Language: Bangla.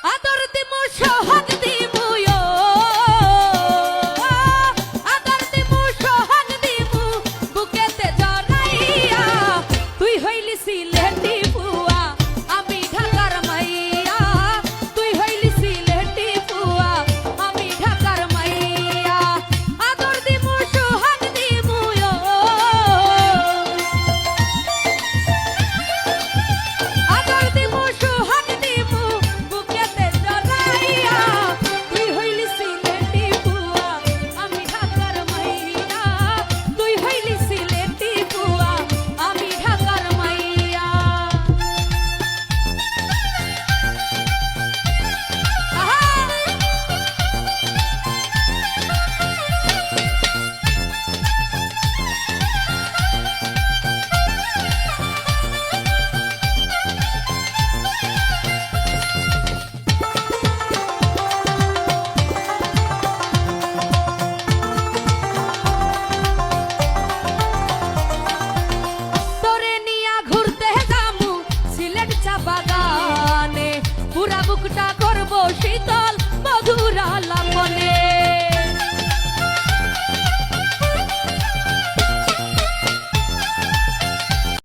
আদর দিমু সোহাগ দিমু ও আদর দিমু সোহাগ দিমু বুকেতে জড়াইয়া তুই হইলি সিলেটি বুয়া আমি ঢাকার মাইয়া তুই হইলি সিলেটি বুয়া আমি ঢাকার মাইয়া আদর দিমু সোহাগ দিমু ও আদর দিমু সোহাগ দিমু বুকেতে জড়াইয়া তুই হইলি সিলেটি বুয়া আমি ঢাকার মাইয়া তুই হইলি সিলেটি বুয়া আমি ঢাকার মাইয়া তোরে নিয়া ঘুরতে যামু সিলেট চা বাগানে পুরা বুকটা করবো শীতল মধুর আলাপনে